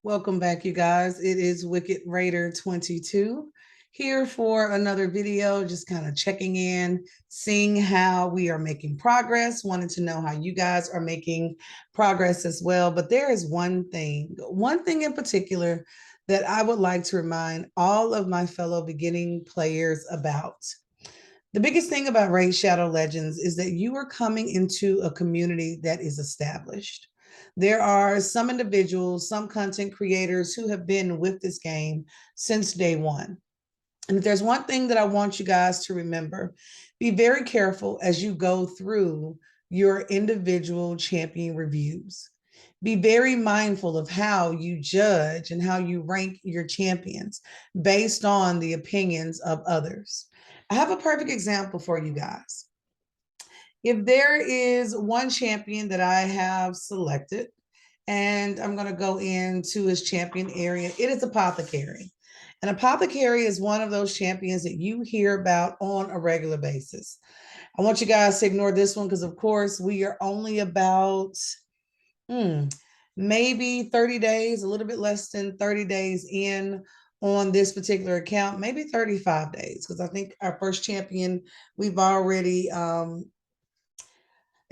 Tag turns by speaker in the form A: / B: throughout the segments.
A: Welcome back, you guys. It is Wicked Raider 22 here for another video, just kind of checking in, seeing how we are making progress, wanting to know how you guys are making progress as well. But there is one thing in particular that I would like to remind all of my fellow beginning players about. The biggest thing about Raid Shadow Legends is that you are coming into a community that is established. There are some individuals, some content creators who have been with this game since day one. And if there's one thing that I want you guys to remember, be very careful as you go through your individual champion reviews. Be very mindful of how you judge and how you rank your champions based on the opinions of others. I have a perfect example for you guys. If there is one champion that I have selected, and I'm going to go into his champion area, it is Apothecary. And Apothecary is one of those champions that you hear about on a regular basis. I want you guys to ignore this one because, of course, we are only about maybe 30 days, a little bit less than 30 days in on this particular account, maybe 35 days, because I think our first champion we've already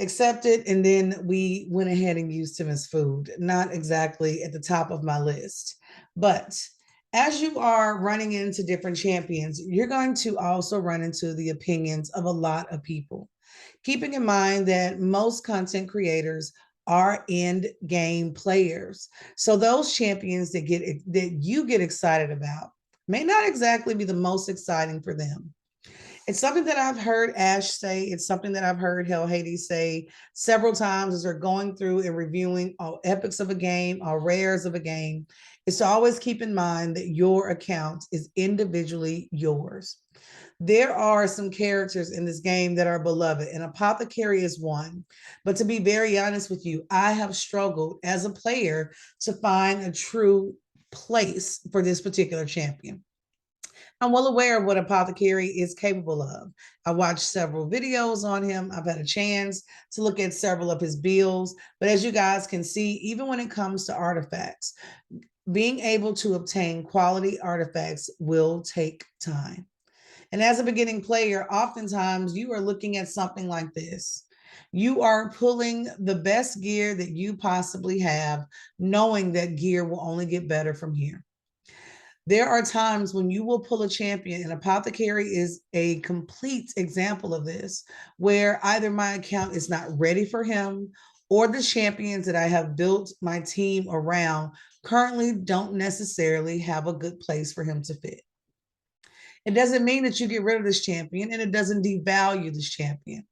A: accepted, and then we went ahead and used him as food. Not exactly at the top of my list, but as you are running into different champions, you're going to also run into the opinions of a lot of people. Keeping in mind that most content creators are end game players. So those champions that you get excited about may not exactly be the most exciting for them. It's something that I've heard Ash say. It's something that I've heard Hell Hades say several times as they're going through and reviewing all epics of a game, all rares of a game. Is to always keep in mind that your account is individually yours. There are some characters in this game that are beloved, and Apothecary is one. But to be very honest with you, I have struggled as a player to find a true place for this particular champion. I'm well aware of what Apothecary is capable of. I watched several videos on him. I've had a chance to look at several of his builds. But as you guys can see, even when it comes to artifacts, being able to obtain quality artifacts will take time. And as a beginning player, oftentimes you are looking at something like this. You are pulling the best gear that you possibly have, knowing that gear will only get better from here. There are times when you will pull a champion, and Apothecary is a complete example of this, where either my account is not ready for him or the champions that I have built my team around currently don't necessarily have a good place for him to fit. It doesn't mean that you get rid of this champion, and it doesn't devalue this champion.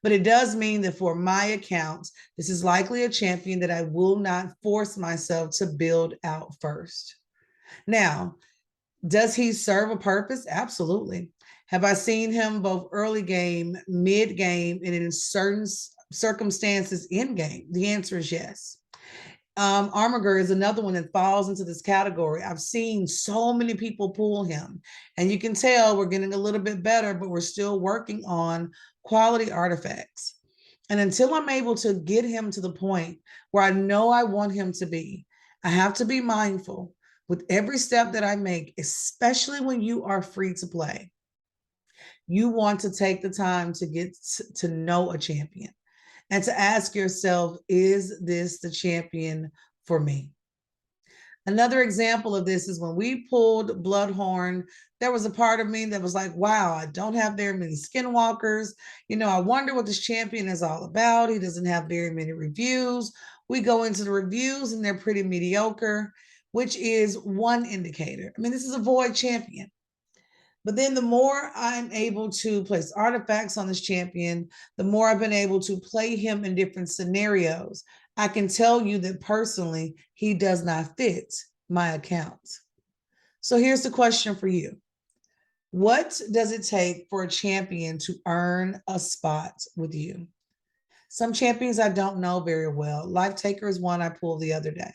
A: But it does mean that for my account, this is likely a champion that I will not force myself to build out first. Now, does he serve a purpose? Absolutely. Have I seen him both early game, mid game, and in certain circumstances in game? The answer is yes. Armiger is another one that falls into this category. I've seen so many people pull him, and you can tell we're getting a little bit better, but we're still working on quality artifacts. And until I'm able to get him to the point where I know I want him to be, I have to be mindful with every step that I make, especially when you are free to play. You want to take the time to get to know a champion and to ask yourself, is this the champion for me? Another example of this is when we pulled Bloodhorn, there was a part of me that was like, wow, I don't have very many skinwalkers. I wonder what this champion is all about. He doesn't have very many reviews. We go into the reviews and they're pretty mediocre, which is one indicator. I mean, this is a void champion. But then the more I'm able to place artifacts on this champion, the more I've been able to play him in different scenarios. I can tell you that personally, he does not fit my account. So here's the question for you. What does it take for a champion to earn a spot with you? Some champions I don't know very well. Life Taker is one I pulled the other day.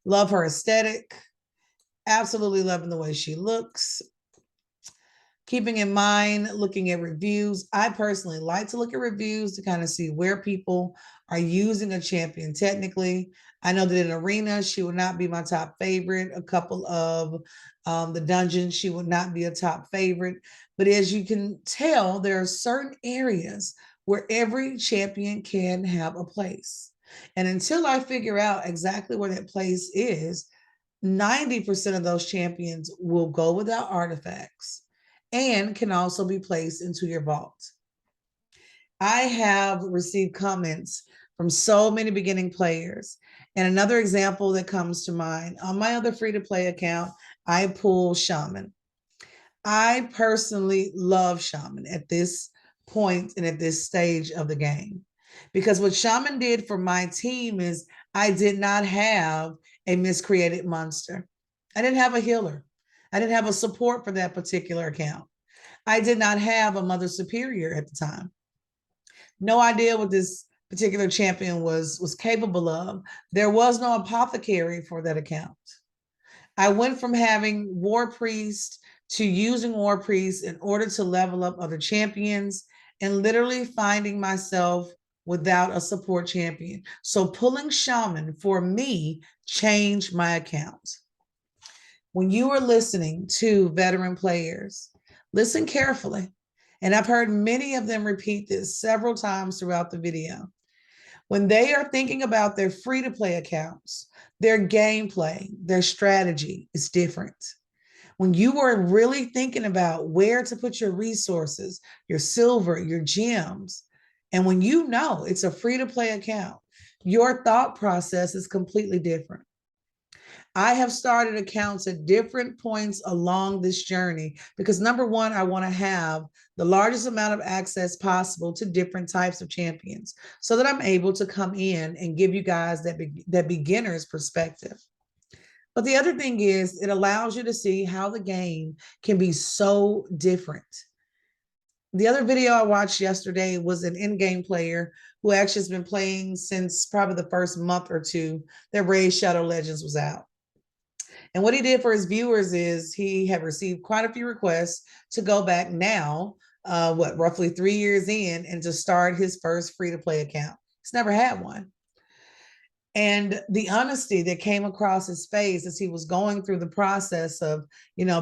A: Love her aesthetic. Absolutely loving the way she looks. Keeping in mind, looking at reviews. I personally like to look at reviews to kind of see where people are using a champion technically. I know that in Arena, she would not be my top favorite. A couple of the dungeons, she would not be a top favorite. But as you can tell, there are certain areas where every champion can have a place. And until I figure out exactly where that place is, 90% of those champions will go without artifacts and can also be placed into your vault. I have received comments from so many beginning players. And another example that comes to mind, on my other free to play account, I pull Shaman. I personally love Shaman at this point and at this stage of the game. Because what Shaman did for my team is I did not have a miscreated monster. I didn't have a healer. I didn't have a support for that particular account. I did not have a mother superior at the time. No idea what this particular champion was capable of. There was no apothecary for that account. I went from having War Priest to using War Priest in order to level up other champions and literally finding myself without a support champion. So pulling Shaman for me changed my account. When you are listening to veteran players, listen carefully. And I've heard many of them repeat this several times throughout the video. When they are thinking about their free to play accounts, their gameplay, their strategy is different. When you are really thinking about where to put your resources, your silver, your gems, and when you know it's a free to play account, your thought process is completely different. I have started accounts at different points along this journey because number one, I want to have the largest amount of access possible to different types of champions so that I'm able to come in and give you guys that beginner's perspective. But the other thing is it allows you to see how the game can be so different. The other video I watched yesterday was an in-game player who actually has been playing since probably the first month or two that Raid Shadow Legends was out. And what he did for his viewers is he had received quite a few requests to go back now, roughly 3 years in, and to start his first free to play account. He's never had one. And the honesty that came across his face as he was going through the process of,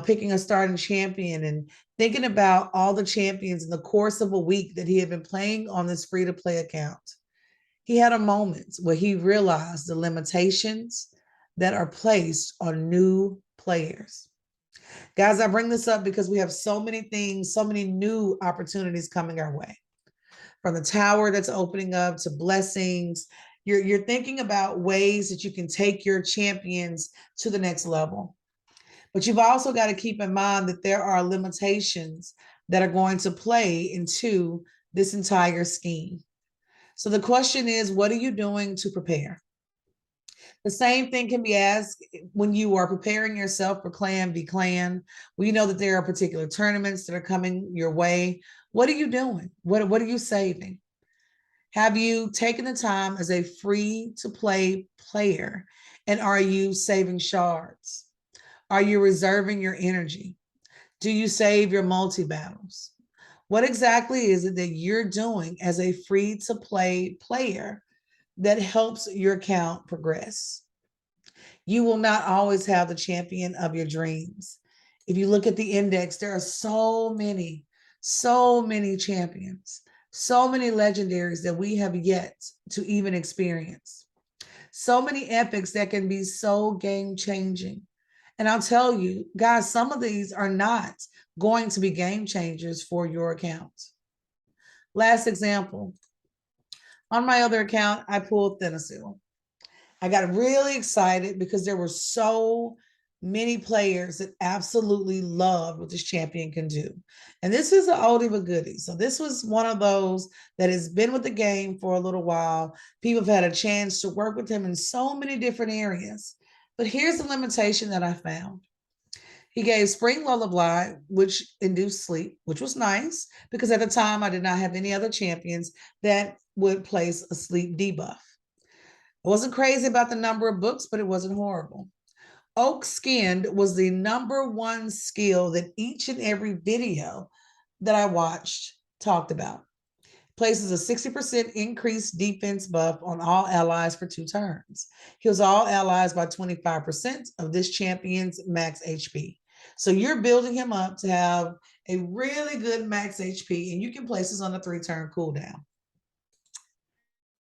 A: picking a starting champion and thinking about all the champions in the course of a week that he had been playing on this free to play account. He had a moment where he realized the limitations that are placed on new players. Guys, I bring this up because we have so many things, so many new opportunities coming our way. From the tower that's opening up to blessings, you're thinking about ways that you can take your champions to the next level. But you've also got to keep in mind that there are limitations that are going to play into this entire scheme. So the question is, what are you doing to prepare? The same thing can be asked when you are preparing yourself for Clan v Clan. We know that there are particular tournaments that are coming your way. What are you doing? What are you saving? Have you taken the time as a free to play player? And are you saving shards? Are you reserving your energy? Do you save your multi-battles? What exactly is it that you're doing as a free to play player that helps your account progress? You will not always have the champion of your dreams. If you look at the index, there are so many champions, so many legendaries that we have yet to even experience. So many epics that can be so game changing. And I'll tell you, guys, some of these are not going to be game changers for your account. Last example. On my other account, I pulled Thinacil. I got really excited because there were so many players that absolutely loved what this champion can do. And this is an oldie but goodie. So this was one of those that has been with the game for a little while. People have had a chance to work with him in so many different areas. But here's the limitation that I found. He gave Spring Lullaby, which induced sleep, which was nice because at the time I did not have any other champions that would place a sleep debuff. I wasn't crazy about the number of books, but it wasn't horrible. Oak skinned was the #1 skill that each and every video that I watched talked about. Places a 60% increased defense buff on all allies for 2 turns. Heals all allies by 25% of this champion's max HP. So you're building him up to have a really good max HP, and you can place this on a 3-turn cooldown.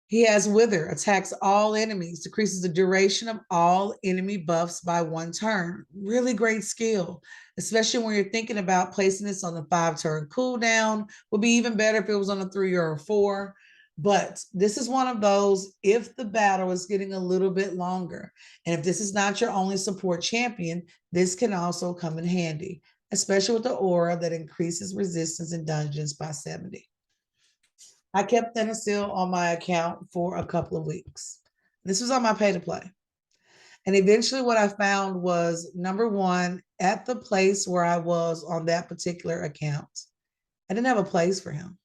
A: He has Wither, attacks all enemies, decreases the duration of all enemy buffs by 1 turn. Really great skill, especially when you're thinking about placing this on the 5-turn cooldown. Would be even better if it was on a 3 or a 4. But this is one of those, if the battle is getting a little bit longer, and if this is not your only support champion, this can also come in handy, especially with the aura that increases resistance in dungeons by 70. I kept Thennasil on my account for a couple of weeks. This was on my pay to play. And eventually what I found was, #1, at the place where I was on that particular account, I didn't have a place for him.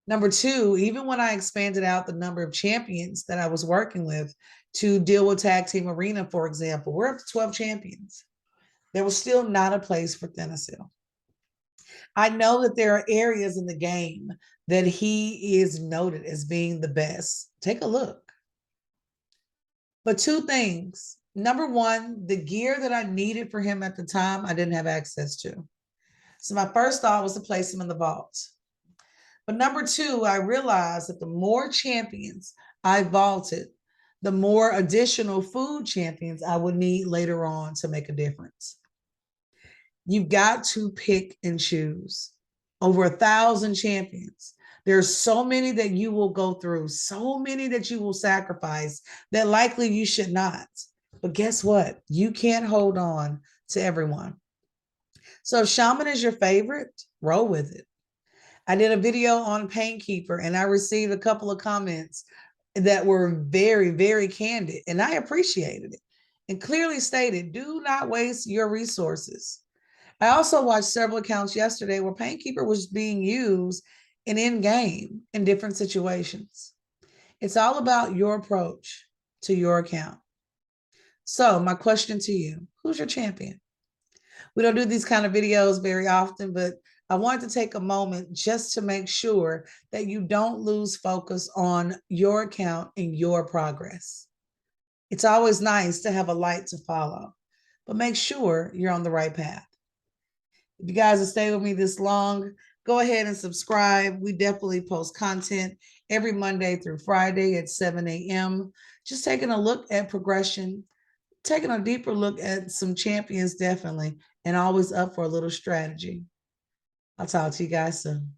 A: #2, even when I expanded out the number of champions that I was working with to deal with Tag Team Arena, for example, we're up to 12 champions. There was still not a place for Thennasil. I know that there are areas in the game that he is noted as being the best. Take a look. But 2 things. #1, the gear that I needed for him at the time, I didn't have access to. So my first thought was to place him in the vault. But #2, I realized that the more champions I vaulted, the more additional food champions I would need later on to make a difference. You've got to pick and choose. Over 1,000 champions. There's so many that you will go through, so many that you will sacrifice that likely you should not. But guess what? You can't hold on to everyone. So if Shaman is your favorite, roll with it. I did a video on Painkeeper and I received a couple of comments that were very, very candid, and I appreciated it and clearly stated, do not waste your resources. I also watched several accounts yesterday where Painkeeper was being used in game in different situations. It's all about your approach to your account. So my question to you, who's your champion? We don't do these kind of videos very often, but I wanted to take a moment just to make sure that you don't lose focus on your account and your progress. It's always nice to have a light to follow, but make sure you're on the right path. If you guys have stayed with me this long, go ahead and subscribe. We definitely post content every Monday through Friday at 7 a.m. Just taking a look at progression, taking a deeper look at some champions, definitely, and always up for a little strategy. I'll talk to you guys soon.